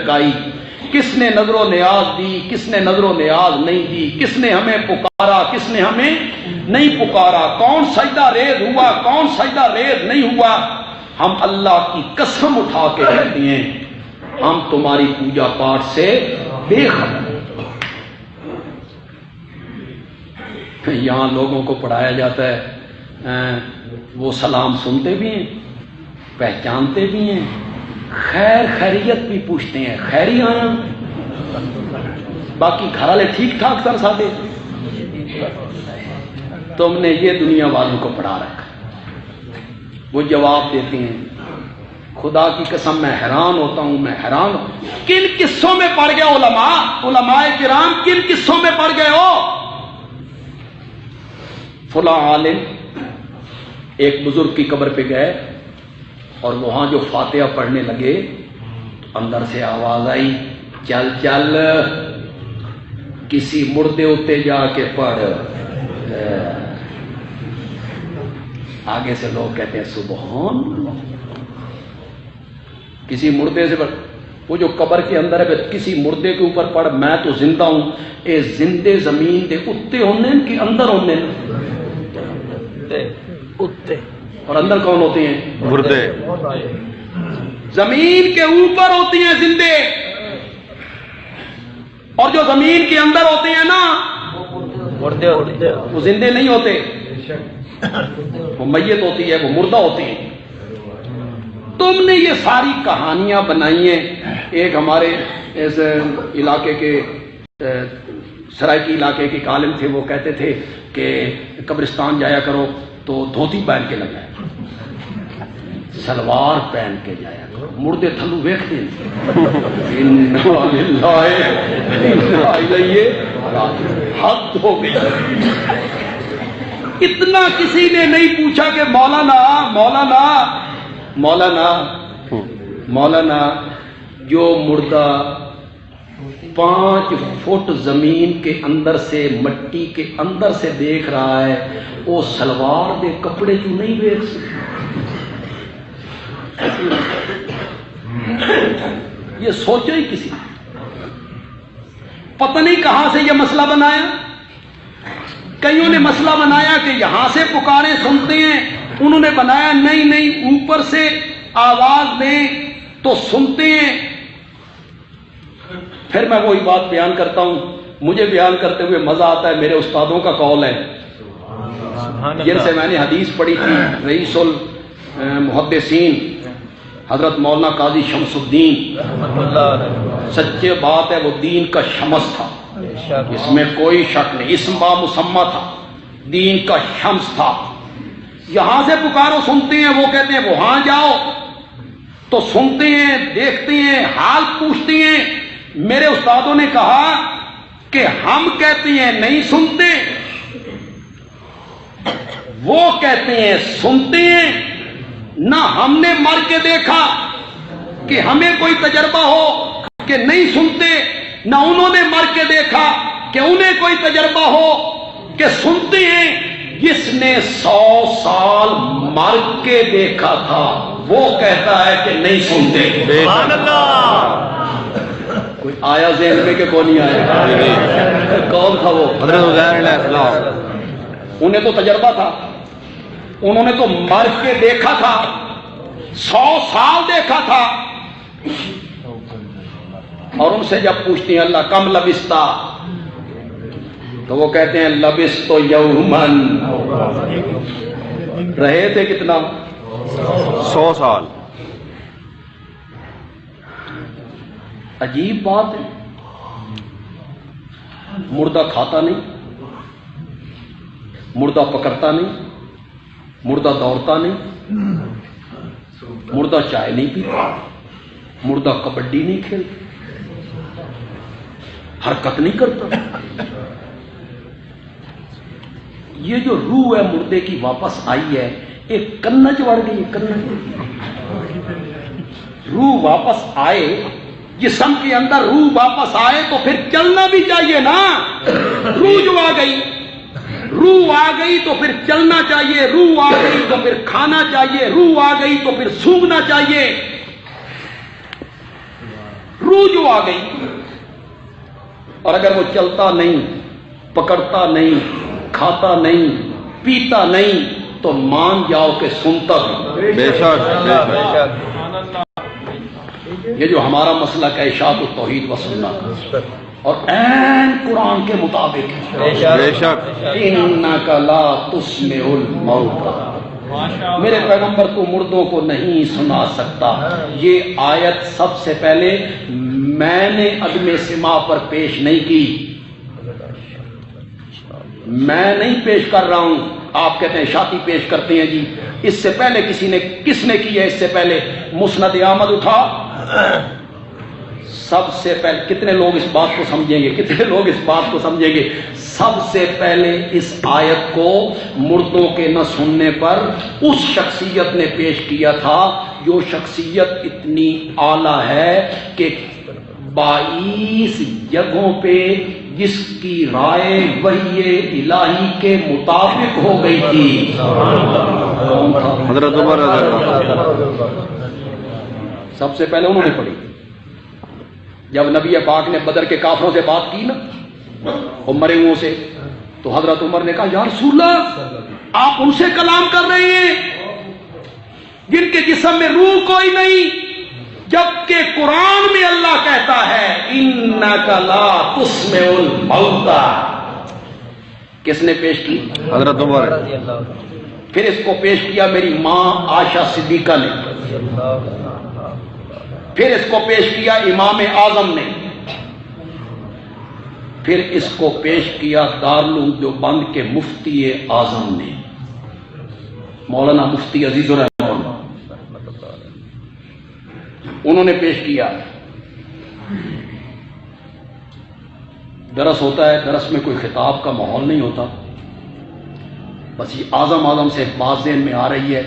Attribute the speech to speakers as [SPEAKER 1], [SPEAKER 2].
[SPEAKER 1] لگائی، کس نے نظر و نیاز دی، کس نے نظر و نیاز نہیں دی، کس نے ہمیں پکارا، کس نے ہمیں نہیں پکارا، کون سجدہ ریز ہوا، کون سجدہ ریز نہیں ہوا۔ ہم اللہ کی قسم اٹھا کے کہتے ہیں ہم تمہاری پوجا پاٹ سے بے خبر۔ یہاں لوگوں کو پڑھایا جاتا ہے، وہ سلام سنتے بھی ہیں، پہچانتے بھی ہیں، خیر خیریت بھی پوچھتے ہیں، خیری آیا، باقی گھر والے ٹھیک ٹھاک سر سادے۔ تم نے یہ دنیا والوں کو پڑھا رکھا، وہ جواب دیتے ہیں۔ خدا کی قسم میں حیران ہوتا ہوں، میں حیران ہوں کن قصوں میں پڑ گئے علماء کرام، کن قصوں میں پڑ گئے ہو۔ فلاں عالم ایک بزرگ کی قبر پہ گئے اور وہاں جو فاتحہ پڑھنے لگے تو اندر سے آواز آئی، چل چل کسی مردے اتے جا کے پڑھ۔ آگے سے لوگ کہتے ہیں سبحان اللہ، کسی مردے سے پڑھ، وہ جو قبر کے اندر ہے کسی مردے کے اوپر پڑھ، میں تو زندہ ہوں، اے زندے زمین دے اتے ہونے کہ اندر ہونے؟ اتے، اور اندر کون ہوتے ہیں؟ مردے۔ زمین کے اوپر ہوتی ہیں زندے، اور جو زمین کے اندر ہوتے ہیں نا مردے ہوتے ہیں، وہ زندے نہیں ہوتے، وہ میت ہوتی ہے، وہ مردہ ہوتی ہیں۔ تم نے یہ ساری کہانیاں بنائی ہیں۔ ایک ہمارے اس علاقے کے سرائکی علاقے کے عالم تھے، وہ کہتے تھے کہ قبرستان جایا کرو تو دھوتی پہن کے لگا، سلوار پہن کے جایا کرو، مردے تھلو ویکھتے ہیں۔ حد ہو گئی۔ اتنا کسی نے نہیں پوچھا کہ مولانا جو مردہ 5 فٹ زمین کے اندر سے، مٹی کے اندر سے دیکھ رہا ہے، وہ سلوار دے کپڑے کیوں نہیں دیکھ سکتے؟ یہ سوچو ہی کسی نے، پتہ نہیں کہاں سے یہ مسئلہ بنایا۔ کئیوں نے مسئلہ بنایا کہ یہاں سے پکارے سنتے ہیں، انہوں نے بنایا نہیں اوپر سے آواز دیں تو سنتے ہیں۔ پھر میں وہی بات بیان کرتا ہوں، مجھے بیان کرتے ہوئے مزہ آتا ہے، میرے استادوں کا قول ہے جن سے میں نے حدیث پڑھی تھی، رئیس المحدثین حضرت مولانا قاضی شمس الدین، سچے بات ہے، وہ دین کا شمس تھا، اس میں کوئی شک نہیں، اسم با مسمى تھا، دین کا شمس تھا۔ یہاں سے پکارو سنتے ہیں، وہ کہتے ہیں وہاں جاؤ تو سنتے ہیں، دیکھتے ہیں، حال پوچھتے ہیں۔ میرے استادوں نے کہا کہ ہم کہتے ہیں نہیں سنتے، وہ کہتے ہیں سنتے ہیں، نہ ہم نے مر کے دیکھا کہ ہمیں کوئی تجربہ ہو کہ نہیں سنتے، نہ انہوں نے مر کے دیکھا کہ انہیں کوئی تجربہ ہو کہ سنتے ہیں۔ جس نے 100 سال مر کے دیکھا تھا وہ کہتا ہے کہ نہیں سنتے۔ سبحان اللہ۔ کوئی آیا ذہن میں کہ کون نہیں آیا؟ کون تھا وہ؟ حضرت عزیر علیہ السلام۔ انہیں تو تجربہ تھا، انہوں نے تو مر کے دیکھا تھا، 100 سال دیکھا تھا۔ اور ان سے جب پوچھتے ہیں اللہ کم لبستا، تو وہ کہتے ہیں لبست یومن، رہے تھے کتنا؟ 100 سال۔ عجیب بات ہے، مردہ کھاتا نہیں، مردہ پکڑتا نہیں، مردہ دوڑتا نہیں، مردہ چائے نہیں پیتا، مردہ کبڈی نہیں کھیلتا، حرکت نہیں کرتا۔ یہ جو روح ہے مردے کی واپس آئی ہے، ایک کنج بڑھ گئی، کنج روح واپس آئے، جسم کے اندر روح واپس آئے تو پھر چلنا بھی چاہیے نا۔ روح جو آ گئی، روح آ گئی تو پھر چلنا چاہیے، روح آ گئی تو پھر کھانا چاہیے، روح آ گئی تو پھر سونگنا چاہیے۔ روح جو آ گئی. اور اگر وہ چلتا نہیں، پکڑتا نہیں، کھاتا نہیں، پیتا نہیں تو مان جاؤ کہ سنتا بھی.
[SPEAKER 2] بے شک بے شک.
[SPEAKER 1] یہ جو ہمارا مسلک ہے اشاعت التوحید و سنت اور عین قرآن کے مطابق ہے.
[SPEAKER 2] بے شک.
[SPEAKER 1] انک لا تسمع الموتى، میرے پیغمبر تو مردوں کو نہیں سنا سکتا. یہ آیت سب سے پہلے میں نے عدم سماع پر پیش نہیں کی، میں نہیں پیش کر رہا ہوں. آپ کہتے ہیں شاطی پیش کرتے ہیں جی. اس سے پہلے کس نے کی ہے؟ اس سے پہلے مسند احمد اٹھا. سب سے پہلے کتنے لوگ اس بات کو سمجھیں گے؟ کتنے لوگ اس بات کو سمجھیں گے؟ سب سے پہلے اس آیت کو مردوں کے نہ سننے پر اس شخصیت نے پیش کیا تھا جو شخصیت اتنی اعلیٰ ہے کہ 22 جگہوں پہ جس کی رائے وحی الہی کے مطابق ہو گئی تھی.
[SPEAKER 2] حضرت عمر رضی اللہ عنہ.
[SPEAKER 1] سب سے پہلے انہوں نے پڑھی. جب نبی پاک نے بدر کے کافروں سے بات کی نا اور مرے ہوئوں سے، تو حضرت عمر نے کہا یا رسول اللہ آپ ان سے کلام کر رہے ہیں جن کے جسم میں روح کوئی نہیں، جبکہ قرآن میں اللہ کہتا ہے انک لا تسمع الموتى. کس نے پیش کی؟
[SPEAKER 2] حضرت عمر.
[SPEAKER 1] پھر اس کو پیش کیا میری ماں عائشہ صدیقہ نے. پھر اس کو پیش کیا امام اعظم نے. پھر اس کو پیش کیا دارالعلوم دیوبند کے مفتی اعظم نے، مولانا مفتی عزیز الرحمان. انہوں نے پیش کیا. درس ہوتا ہے، درس میں کوئی خطاب کا ماحول نہیں ہوتا، بس یہ اعظم سے بات ذہن میں آ رہی ہے